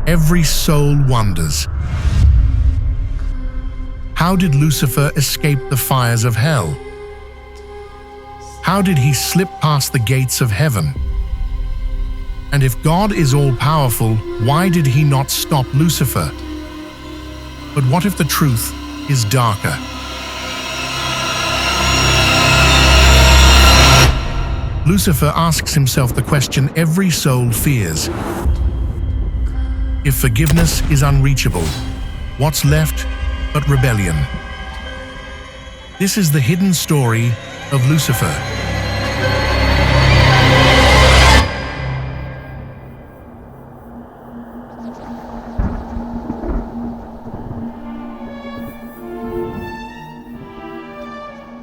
every soul wonders. How did Lucifer escape the fires of hell? How did he slip past the gates of heaven? And if God is all-powerful, why did he not stop Lucifer? But what if the truth is darker? Lucifer asks himself the question every soul fears. If forgiveness is unreachable, what's left but rebellion? This is the hidden story of Lucifer.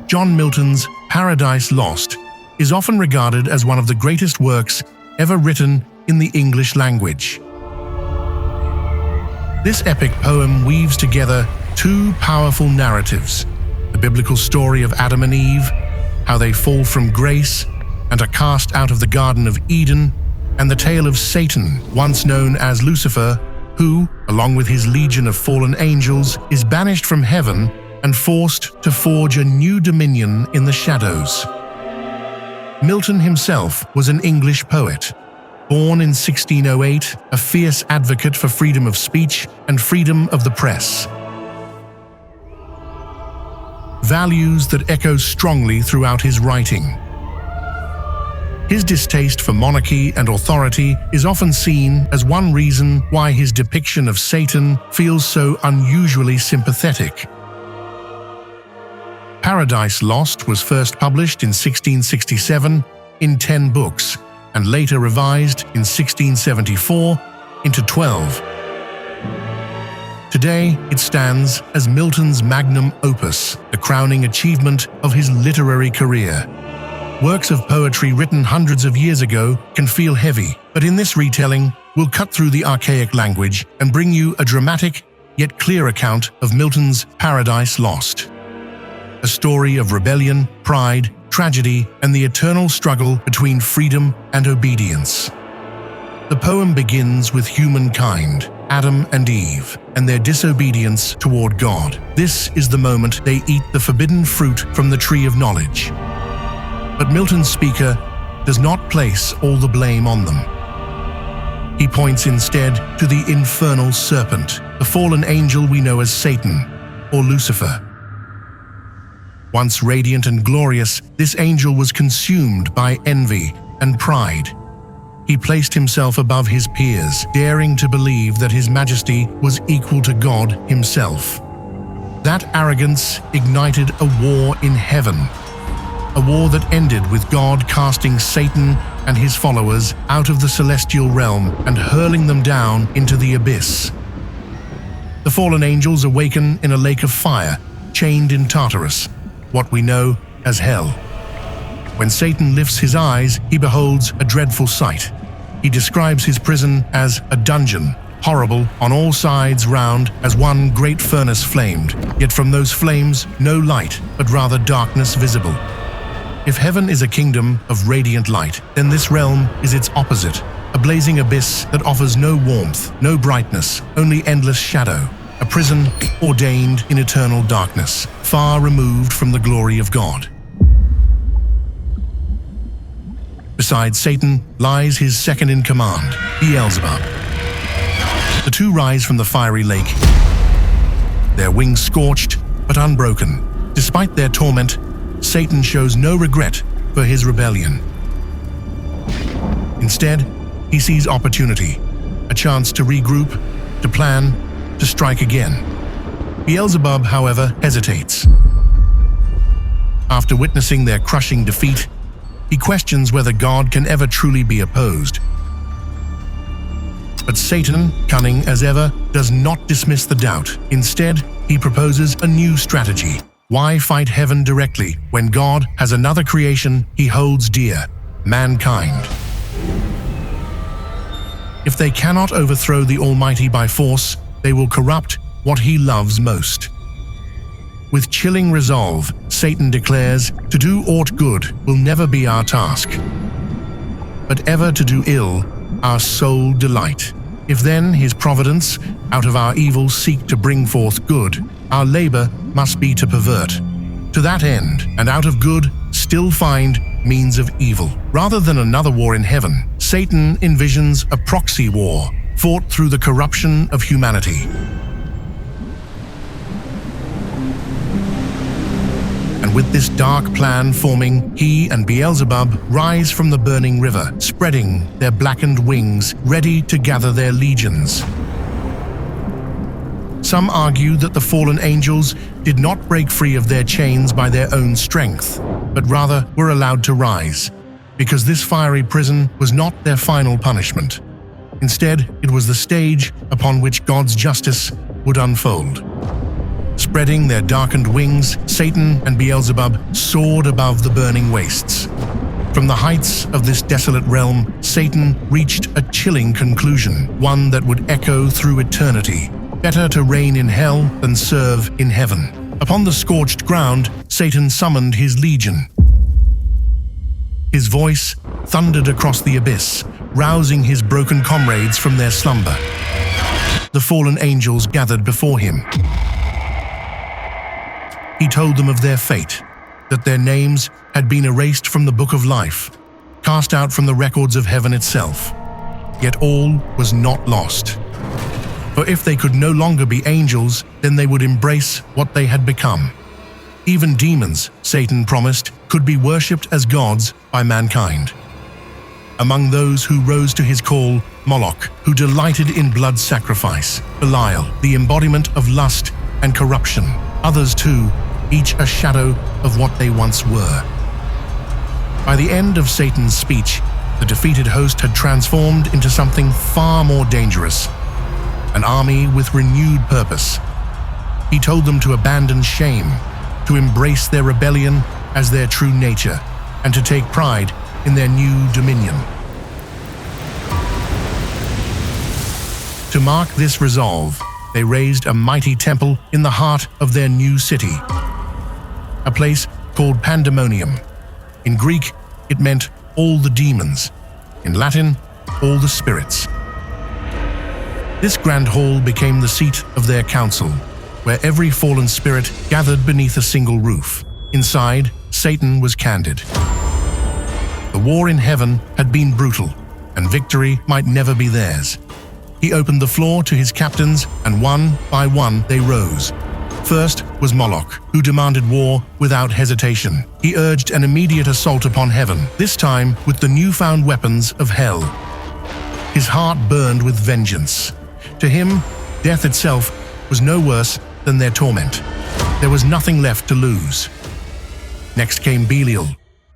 John Milton's Paradise Lost is often regarded as one of the greatest works ever written in the English language. This epic poem weaves together two powerful narratives: the biblical story of Adam and Eve, how they fall from grace and are cast out of the Garden of Eden, and the tale of Satan, once known as Lucifer, who, along with his legion of fallen angels, is banished from heaven and forced to forge a new dominion in the shadows. Milton himself was an English poet. Born in 1608, a fierce advocate for freedom of speech and freedom of the press. Values that echo strongly throughout his writing. His distaste for monarchy and authority is often seen as one reason why his depiction of Satan feels so unusually sympathetic. Paradise Lost was first published in 1667 in 10 books, and later revised in 1674 into 12. Today, it stands as Milton's magnum opus, the crowning achievement of his literary career. Works of poetry written hundreds of years ago can feel heavy, but in this retelling, we'll cut through the archaic language and bring you a dramatic yet clear account of Milton's Paradise Lost. A story of rebellion, pride, tragedy, and the eternal struggle between freedom and obedience. The poem begins with humankind, Adam and Eve, and their disobedience toward God. This is the moment they eat the forbidden fruit from the tree of knowledge. But Milton's speaker does not place all the blame on them. He points instead to the infernal serpent, the fallen angel we know as Satan, or Lucifer. Once radiant and glorious, this angel was consumed by envy and pride. He placed himself above his peers, daring to believe that his majesty was equal to God himself. That arrogance ignited a war in heaven, a war that ended with God casting Satan and his followers out of the celestial realm and hurling them down into the abyss. The fallen angels awaken in a lake of fire, chained in Tartarus, what we know as hell. When Satan lifts his eyes, he beholds a dreadful sight. He describes his prison as a dungeon, horrible on all sides round as one great furnace flamed, yet from those flames no light, but rather darkness visible. If heaven is a kingdom of radiant light, then this realm is its opposite, a blazing abyss that offers no warmth, no brightness, only endless shadow. A prison ordained in eternal darkness, far removed from the glory of God. Beside Satan lies his second in command, Beelzebub. The two rise from the fiery lake, their wings scorched but unbroken. Despite their torment, Satan shows no regret for his rebellion. Instead, he sees opportunity, a chance to regroup, to plan, to strike again. Beelzebub, however, hesitates. After witnessing their crushing defeat, he questions whether God can ever truly be opposed. But Satan, cunning as ever, does not dismiss the doubt. Instead, he proposes a new strategy. Why fight heaven directly when God has another creation he holds dear, mankind? If they cannot overthrow the Almighty by force, they will corrupt what he loves most. With chilling resolve, Satan declares, to do aught good will never be our task, but ever to do ill our sole delight. If then his providence, out of our evil seek to bring forth good, our labor must be to pervert. To that end, and out of good, still find means of evil. Rather than another war in heaven, Satan envisions a proxy war, fought through the corruption of humanity. And with this dark plan forming, he and Beelzebub rise from the burning river, spreading their blackened wings, ready to gather their legions. Some argue that the fallen angels did not break free of their chains by their own strength, but rather were allowed to rise, because this fiery prison was not their final punishment. Instead, it was the stage upon which God's justice would unfold. Spreading their darkened wings, Satan and Beelzebub soared above the burning wastes. From the heights of this desolate realm, Satan reached a chilling conclusion, one that would echo through eternity. Better to reign in hell than serve in heaven. Upon the scorched ground, Satan summoned his legion. His voice thundered across the abyss, rousing his broken comrades from their slumber. The fallen angels gathered before him. He told them of their fate, that their names had been erased from the book of life, cast out from the records of heaven itself. Yet all was not lost. For if they could no longer be angels, then they would embrace what they had become. Even demons, Satan promised, could be worshipped as gods by mankind. Among those who rose to his call, Moloch, who delighted in blood sacrifice, Belial, the embodiment of lust and corruption, others too, each a shadow of what they once were. By the end of Satan's speech, the defeated host had transformed into something far more dangerous, an army with renewed purpose. He told them to abandon shame, to embrace their rebellion as their true nature, and to take pride in their new dominion. To mark this resolve, they raised a mighty temple in the heart of their new city, a place called Pandemonium. In Greek, it meant all the demons. In Latin, all the spirits. This grand hall became the seat of their council, where every fallen spirit gathered beneath a single roof. Inside, Satan was candid. The war in heaven had been brutal, and victory might never be theirs. He opened the floor to his captains, and one by one they rose. First was Moloch, who demanded war without hesitation. He urged an immediate assault upon heaven, this time with the newfound weapons of hell. His heart burned with vengeance. To him, death itself was no worse than their torment. There was nothing left to lose. Next came Belial,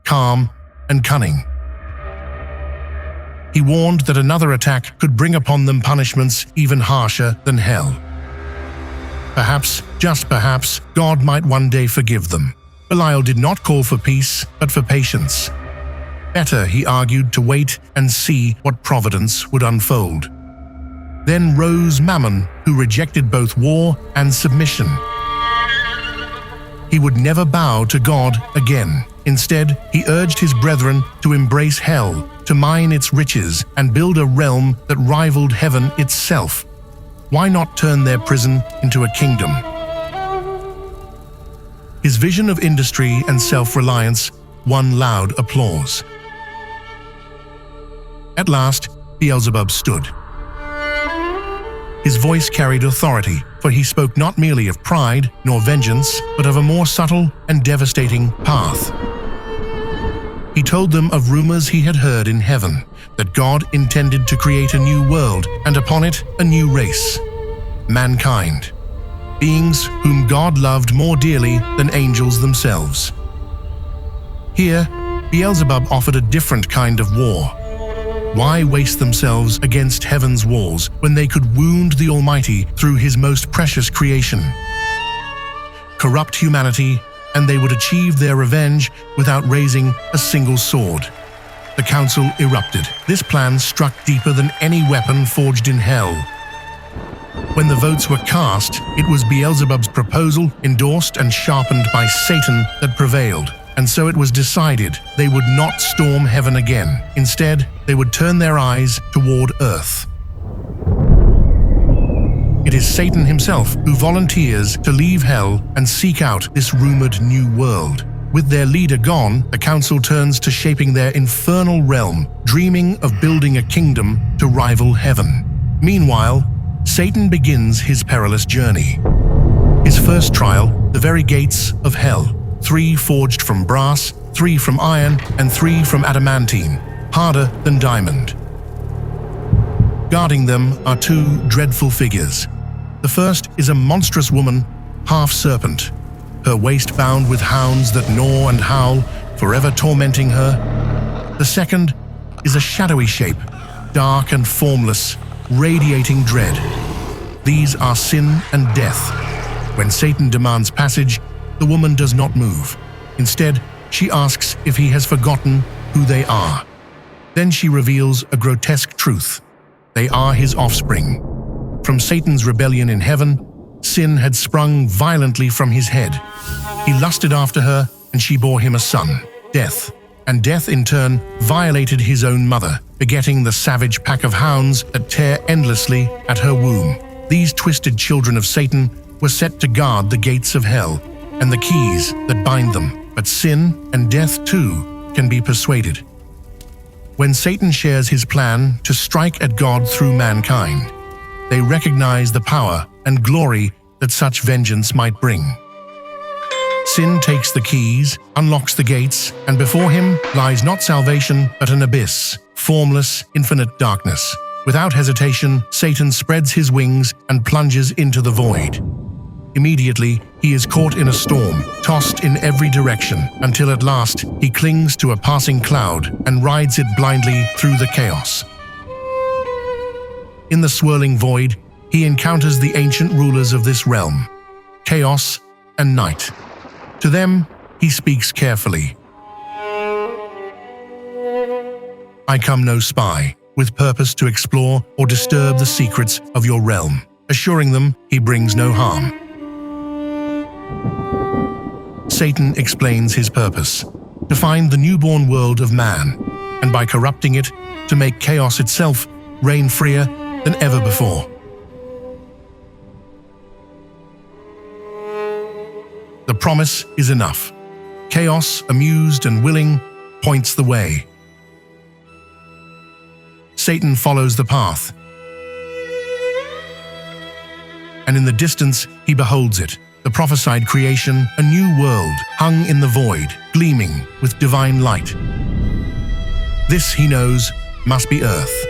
calm and cunning. He warned that another attack could bring upon them punishments even harsher than hell. Perhaps, just perhaps, God might one day forgive them. Belial did not call for peace, but for patience. Better, he argued, to wait and see what providence would unfold. Then rose Mammon, who rejected both war and submission. He would never bow to God again. Instead, he urged his brethren to embrace hell, to mine its riches, and build a realm that rivaled heaven itself. Why not turn their prison into a kingdom? His vision of industry and self-reliance won loud applause. At last, Beelzebub stood. His voice carried authority, for he spoke not merely of pride nor vengeance, but of a more subtle and devastating path. He told them of rumors he had heard in heaven, that God intended to create a new world, and upon it a new race, mankind, beings whom God loved more dearly than angels themselves. Here, Beelzebub offered a different kind of war. Why waste themselves against heaven's walls when they could wound the Almighty through his most precious creation? Corrupt humanity, and they would achieve their revenge without raising a single sword. The council erupted. This plan struck deeper than any weapon forged in hell. When the votes were cast, it was Beelzebub's proposal, endorsed and sharpened by Satan, that prevailed. And so it was decided they would not storm heaven again. Instead, they would turn their eyes toward earth. it is Satan himself who volunteers to leave hell and seek out this rumored new world. With their leader gone, the council turns to shaping their infernal realm, dreaming of building a kingdom to rival heaven. Meanwhile, Satan begins his perilous journey. His first trial, the very gates of hell, 3 forged from brass, 3 from iron, and 3 from adamantine, harder than diamond. Guarding them are 2 dreadful figures. The first is a monstrous woman, half serpent, her waist bound with hounds that gnaw and howl, forever tormenting her. The second is a shadowy shape, dark and formless, radiating dread. These are sin and death. When Satan demands passage, the woman does not move. Instead, she asks if he has forgotten who they are. Then she reveals a grotesque truth. They are his offspring. From Satan's rebellion in heaven, sin had sprung violently from his head. He lusted after her, and she bore him a son, Death. And Death in turn violated his own mother, begetting the savage pack of hounds that tear endlessly at her womb. These twisted children of Satan were set to guard the gates of hell and the keys that bind them. But sin and death too can be persuaded. When Satan shares his plan to strike at God through mankind, they recognize the power and glory that such vengeance might bring. Sin takes the keys, unlocks the gates, and before him lies not salvation but an abyss, formless, infinite darkness. Without hesitation, Satan spreads his wings and plunges into the void. Immediately, he is caught in a storm, tossed in every direction, until at last he clings to a passing cloud and rides it blindly through the chaos. In the swirling void, he encounters the ancient rulers of this realm, Chaos and Night. To them, he speaks carefully. I come no spy, with purpose to explore or disturb the secrets of your realm, assuring them he brings no harm. Satan explains his purpose, to find the newborn world of man, and by corrupting it, to make chaos itself reign freer than ever before. The promise is enough. Chaos, amused and willing, points the way. Satan follows the path, and in the distance he beholds it, the prophesied creation, a new world hung in the void, gleaming with divine light. This, he knows, must be Earth.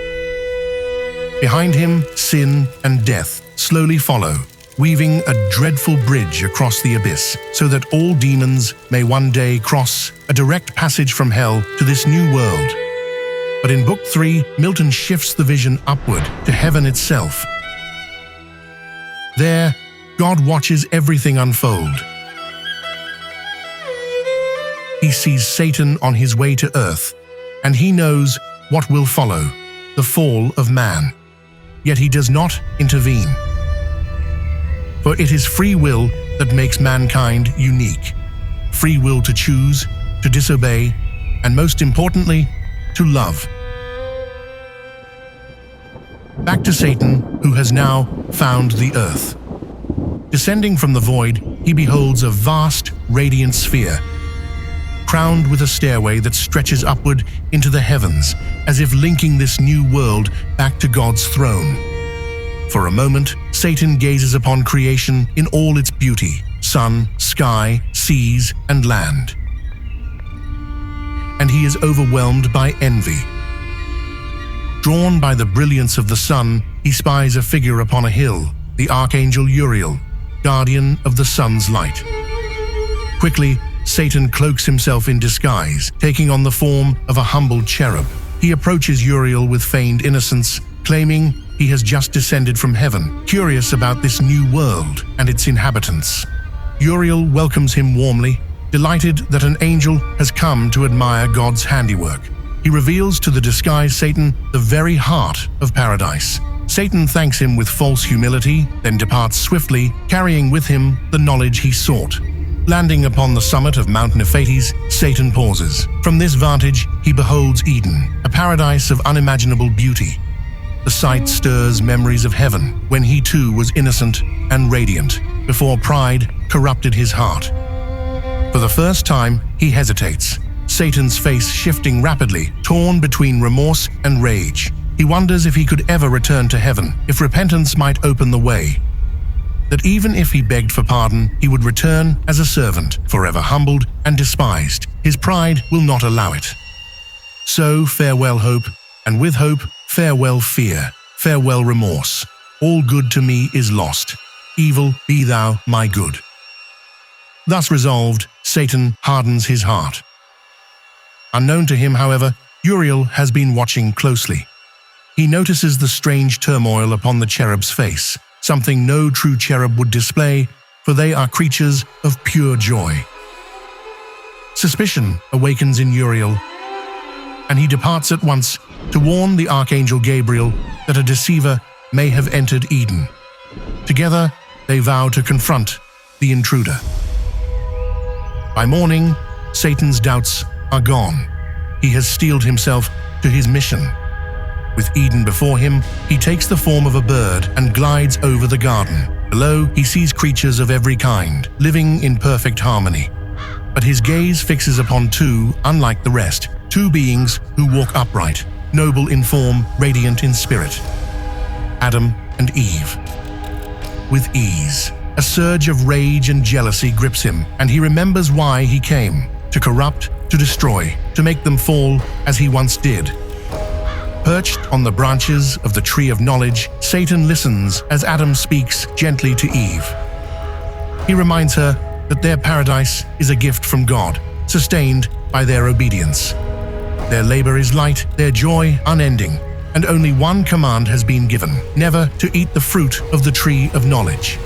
Behind him, sin and death slowly follow, weaving a dreadful bridge across the abyss, so that all demons may one day cross a direct passage from hell to this new world. But in Book 3, Milton shifts the vision upward to heaven itself. There, God watches everything unfold. He sees Satan on his way to earth, and he knows what will follow, the fall of man. Yet he does not intervene. For it is free will that makes mankind unique. Free will to choose, to disobey, and most importantly, to love. Back to Satan, who has now found the earth. Descending from the void, he beholds a vast, radiant sphere, crowned with a stairway that stretches upward into the heavens, as if linking this new world back to God's throne. For a moment, Satan gazes upon creation in all its beauty, sun, sky, seas, and land. And he is overwhelmed by envy. Drawn by the brilliance of the sun, he spies a figure upon a hill, the archangel Uriel, guardian of the sun's light. Quickly, Satan cloaks himself in disguise, taking on the form of a humble cherub. He approaches Uriel with feigned innocence, claiming he has just descended from heaven, curious about this new world and its inhabitants. Uriel welcomes him warmly, delighted that an angel has come to admire God's handiwork. He reveals to the disguised Satan the very heart of paradise. Satan thanks him with false humility, then departs swiftly, carrying with him the knowledge he sought. Landing upon the summit of Mount Nephates, Satan pauses. From this vantage, he beholds Eden, a paradise of unimaginable beauty. The sight stirs memories of heaven, when he too was innocent and radiant, before pride corrupted his heart. For the first time, he hesitates, Satan's face shifting rapidly, torn between remorse and rage. He wonders if he could ever return to heaven, if repentance might open the way. That even if he begged for pardon, he would return as a servant, forever humbled and despised. His pride will not allow it. So farewell hope, and with hope, farewell fear, farewell remorse. All good to me is lost. Evil, be thou my good. Thus resolved, Satan hardens his heart. Unknown to him, however, Uriel has been watching closely. He notices the strange turmoil upon the cherub's face, something no true cherub would display, for they are creatures of pure joy. Suspicion awakens in Uriel, and he departs at once to warn the archangel Gabriel that a deceiver may have entered Eden. Together, they vow to confront the intruder. By morning, Satan's doubts are gone. He has steeled himself to his mission. With Eden before him, he takes the form of a bird and glides over the garden. Below, he sees creatures of every kind, living in perfect harmony. But his gaze fixes upon two, unlike the rest, two beings who walk upright, noble in form, radiant in spirit. Adam and Eve. With ease, a surge of rage and jealousy grips him, and he remembers why he came: to corrupt, to destroy, to make them fall as he once did. Perched on the branches of the tree of knowledge, Satan listens as Adam speaks gently to Eve. He reminds her that their paradise is a gift from God, sustained by their obedience. Their labor is light, their joy unending, and only one command has been given: never to eat the fruit of the tree of knowledge.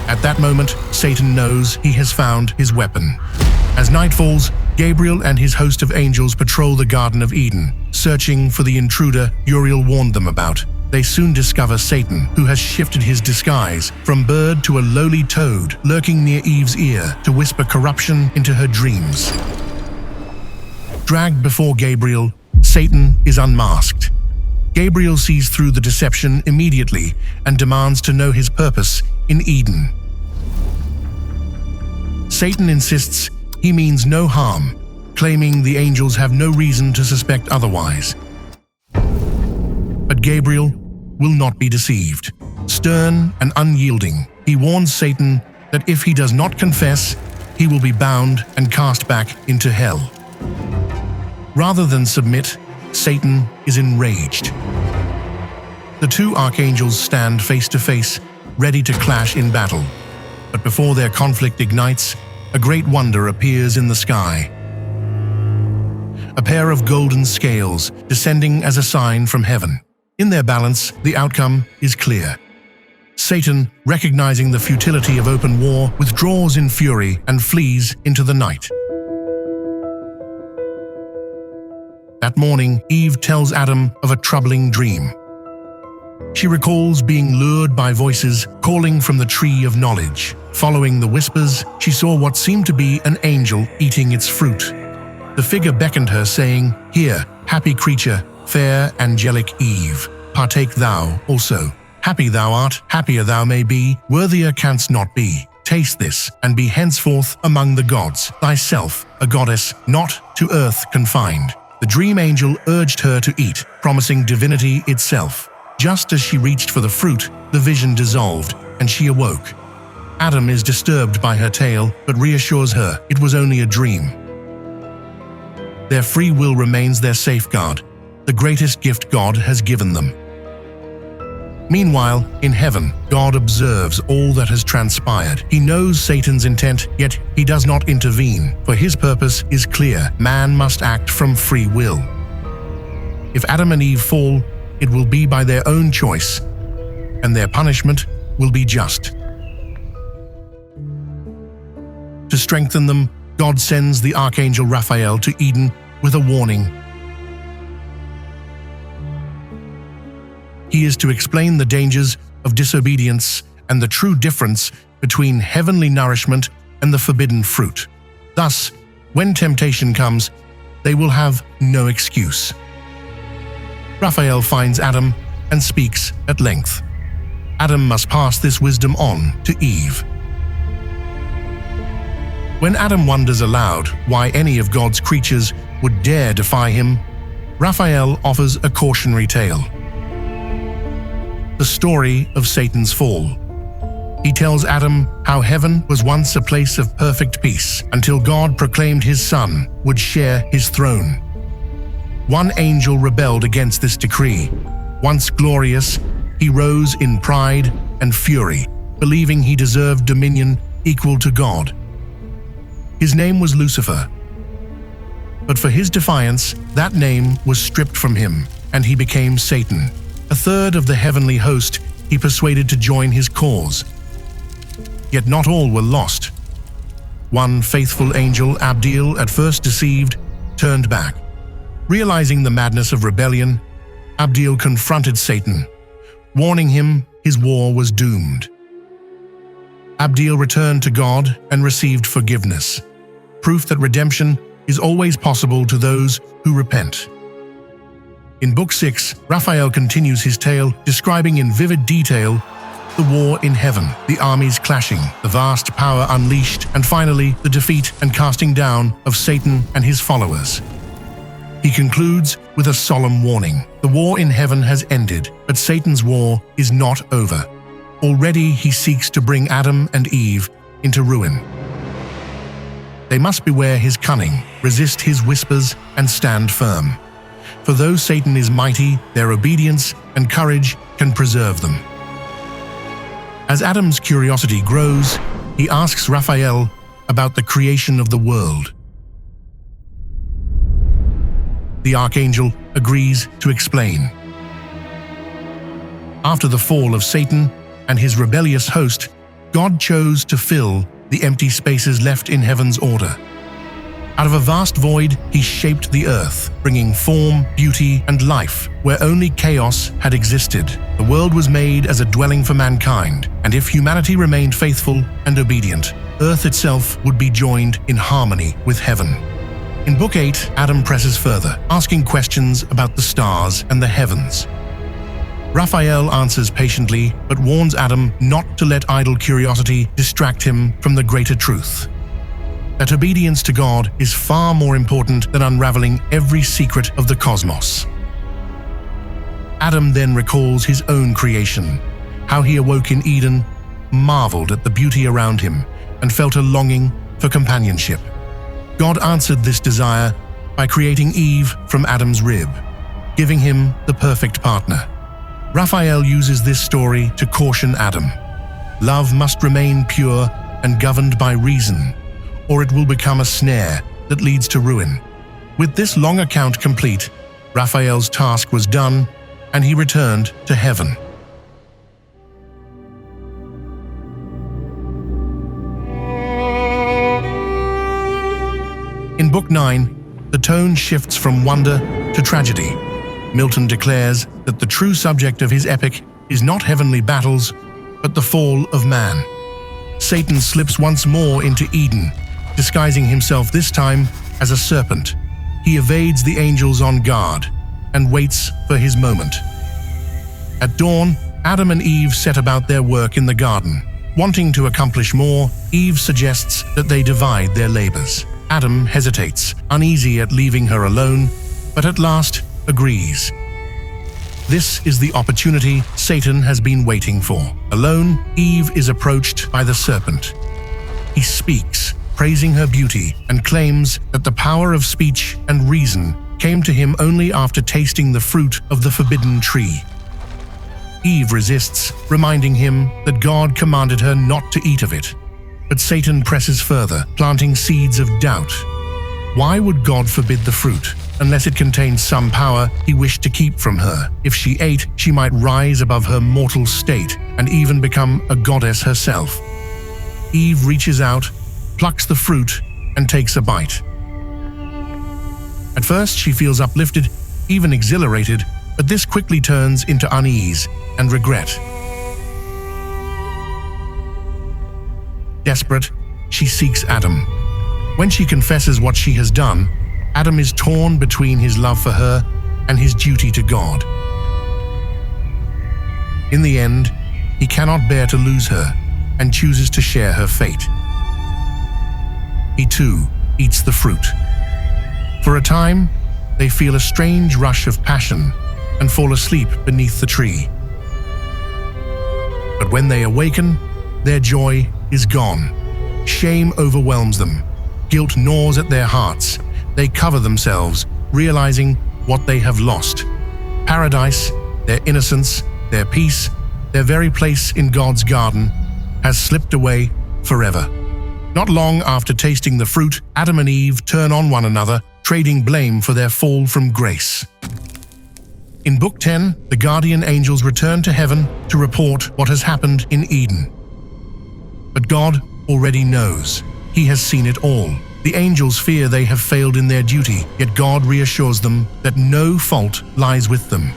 At that moment, Satan knows he has found his weapon. As night falls, Gabriel and his host of angels patrol the Garden of Eden, searching for the intruder Uriel warned them about. They soon discover Satan, who has shifted his disguise from bird to a lowly toad, lurking near Eve's ear to whisper corruption into her dreams. Dragged before Gabriel, Satan is unmasked. Gabriel sees through the deception immediately and demands to know his purpose in Eden. Satan insists he means no harm, claiming the angels have no reason to suspect otherwise. But Gabriel will not be deceived. Stern and unyielding, he warns Satan that if he does not confess, he will be bound and cast back into hell. Rather than submit, Satan is enraged. The two archangels stand face to face, ready to clash in battle. But before their conflict ignites, a great wonder appears in the sky. A pair of golden scales descending as a sign from heaven. In their balance, the outcome is clear. Satan, recognizing the futility of open war, withdraws in fury and flees into the night. That morning, Eve tells Adam of a troubling dream. She recalls being lured by voices calling from the tree of knowledge. Following the whispers, she saw what seemed to be an angel eating its fruit. The figure beckoned her, saying, "Here, happy creature, fair angelic Eve, partake thou also. Happy thou art, happier thou may be, worthier canst not be. Taste this, and be henceforth among the gods, thyself a goddess, not to earth confined." The dream angel urged her to eat, promising divinity itself. Just as she reached for the fruit, the vision dissolved, and she awoke. Adam is disturbed by her tale, but reassures her it was only a dream. Their free will remains their safeguard, the greatest gift God has given them. Meanwhile, in heaven, God observes all that has transpired. He knows Satan's intent, yet he does not intervene, for his purpose is clear: man must act from free will. If Adam and Eve fall, it will be by their own choice, and their punishment will be just. To strengthen them, God sends the archangel Raphael to Eden with a warning. He is to explain the dangers of disobedience and the true difference between heavenly nourishment and the forbidden fruit. Thus, when temptation comes, they will have no excuse. Raphael finds Adam and speaks at length. Adam must pass this wisdom on to Eve. When Adam wonders aloud why any of God's creatures would dare defy him, Raphael offers a cautionary tale. The story of Satan's fall. He tells Adam how heaven was once a place of perfect peace until God proclaimed his Son would share his throne. One angel rebelled against this decree. Once glorious, he rose in pride and fury, believing he deserved dominion equal to God. His name was Lucifer. But for his defiance, that name was stripped from him, and he became Satan. A third of the heavenly host he persuaded to join his cause. Yet not all were lost. One faithful angel, Abdiel, at first deceived, turned back. Realizing the madness of rebellion, Abdiel confronted Satan, warning him his war was doomed. Abdiel returned to God and received forgiveness, proof that redemption is always possible to those who repent. In Book 6, Raphael continues his tale, describing in vivid detail the war in heaven, the armies clashing, the vast power unleashed, and finally the defeat and casting down of Satan and his followers. He concludes with a solemn warning. The war in heaven has ended, but Satan's war is not over. Already he seeks to bring Adam and Eve into ruin. They must beware his cunning, resist his whispers, and stand firm. For though Satan is mighty, their obedience and courage can preserve them. As Adam's curiosity grows, he asks Raphael about the creation of the world. The archangel agrees to explain. After the fall of Satan and his rebellious host, God chose to fill the empty spaces left in heaven's order. Out of a vast void, he shaped the earth, bringing form, beauty, and life where only chaos had existed. The world was made as a dwelling for mankind, and if humanity remained faithful and obedient, earth itself would be joined in harmony with heaven. In Book 8, Adam presses further, asking questions about the stars and the heavens. Raphael answers patiently, but warns Adam not to let idle curiosity distract him from the greater truth. That obedience to God is far more important than unraveling every secret of the cosmos. Adam then recalls his own creation, how he awoke in Eden, marveled at the beauty around him, and felt a longing for companionship. God answered this desire by creating Eve from Adam's rib, giving him the perfect partner. Raphael uses this story to caution Adam. Love must remain pure and governed by reason, or it will become a snare that leads to ruin. With this long account complete, Raphael's task was done, and he returned to heaven. In Book 9, the tone shifts from wonder to tragedy. Milton declares that the true subject of his epic is not heavenly battles, but the fall of man. Satan slips once more into Eden, disguising himself this time as a serpent. He evades the angels on guard and waits for his moment. At dawn, Adam and Eve set about their work in the garden. Wanting to accomplish more, Eve suggests that they divide their labors. Adam hesitates, uneasy at leaving her alone, but at last agrees. This is the opportunity Satan has been waiting for. Alone, Eve is approached by the serpent. He speaks, praising her beauty, and claims that the power of speech and reason came to him only after tasting the fruit of the forbidden tree. Eve resists, reminding him that God commanded her not to eat of it. But Satan presses further, planting seeds of doubt. Why would God forbid the fruit, unless it contained some power he wished to keep from her? If she ate, she might rise above her mortal state and even become a goddess herself. Eve reaches out, plucks the fruit, and takes a bite. At first, she feels uplifted, even exhilarated, but this quickly turns into unease and regret. Desperate, she seeks Adam. When she confesses what she has done, Adam is torn between his love for her and his duty to God. In the end, he cannot bear to lose her and chooses to share her fate. He too eats the fruit. For a time, they feel a strange rush of passion and fall asleep beneath the tree. But when they awaken, their joy is gone. Shame overwhelms them. Guilt gnaws at their hearts. They cover themselves, realizing what they have lost. Paradise, their innocence, their peace, their very place in God's garden, has slipped away forever. Not long after tasting the fruit, Adam and Eve turn on one another, trading blame for their fall from grace. In Book 10, the guardian angels return to heaven to report what has happened in Eden. But God already knows. He has seen it all. The angels fear they have failed in their duty, yet God reassures them that no fault lies with them.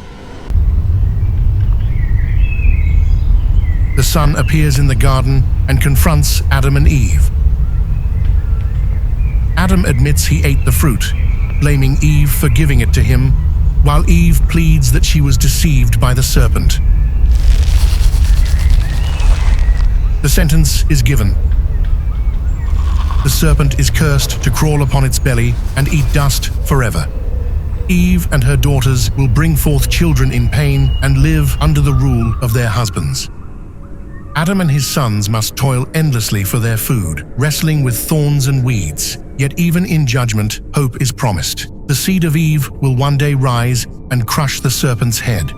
The sun appears in the garden and confronts Adam and Eve. Adam admits he ate the fruit, blaming Eve for giving it to him, while Eve pleads that she was deceived by the serpent. The sentence is given. The serpent is cursed to crawl upon its belly and eat dust forever. Eve and her daughters will bring forth children in pain and live under the rule of their husbands. Adam and his sons must toil endlessly for their food, wrestling with thorns and weeds. Yet even in judgment, hope is promised. The seed of Eve will one day rise and crush the serpent's head.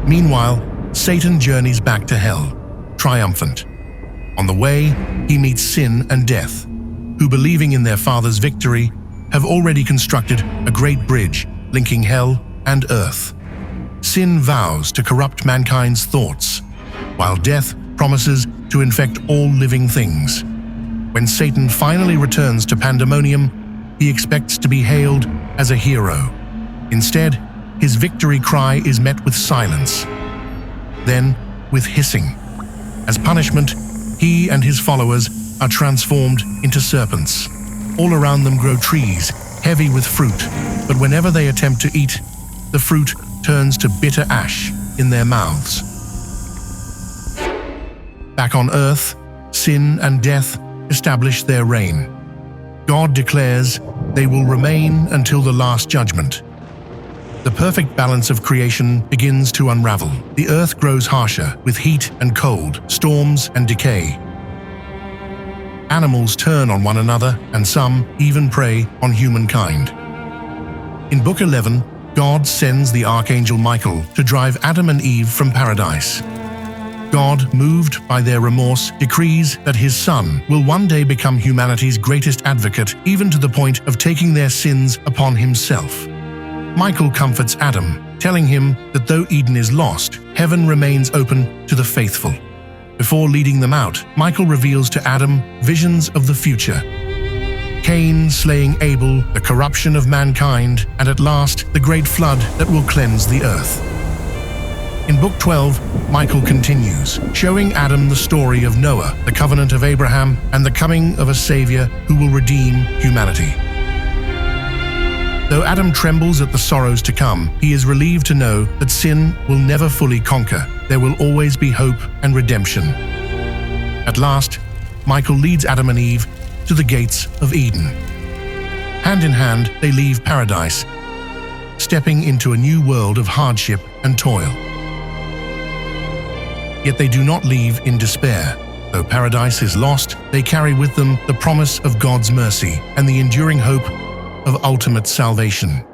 Meanwhile, Satan journeys back to hell, triumphant. On the way, he meets sin and death, who, believing in their father's victory, have already constructed a great bridge linking hell and earth. Sin vows to corrupt mankind's thoughts, while death promises to infect all living things. When Satan finally returns to Pandemonium, he expects to be hailed as a hero. Instead, his victory cry is met with silence, then with hissing. As punishment, he and his followers are transformed into serpents. All around them grow trees, heavy with fruit, but whenever they attempt to eat, the fruit turns to bitter ash in their mouths. Back on earth, sin and death establish their reign. God declares they will remain until the last judgment. The perfect balance of creation begins to unravel. The earth grows harsher with heat and cold, storms and decay. Animals turn on one another, and some even prey on humankind. In Book 11, God sends the archangel Michael to drive Adam and Eve from paradise. God, moved by their remorse, decrees that his Son will one day become humanity's greatest advocate, even to the point of taking their sins upon himself. Michael comforts Adam, telling him that though Eden is lost, heaven remains open to the faithful. Before leading them out, Michael reveals to Adam visions of the future. Cain slaying Abel, the corruption of mankind, and at last the great flood that will cleanse the earth. In Book 12, Michael continues, showing Adam the story of Noah, the covenant of Abraham, and the coming of a Savior who will redeem humanity. Though Adam trembles at the sorrows to come, he is relieved to know that sin will never fully conquer. There will always be hope and redemption. At last, Michael leads Adam and Eve to the gates of Eden. Hand in hand, they leave paradise, stepping into a new world of hardship and toil. Yet they do not leave in despair. Though paradise is lost, they carry with them the promise of God's mercy and the enduring hope of ultimate salvation.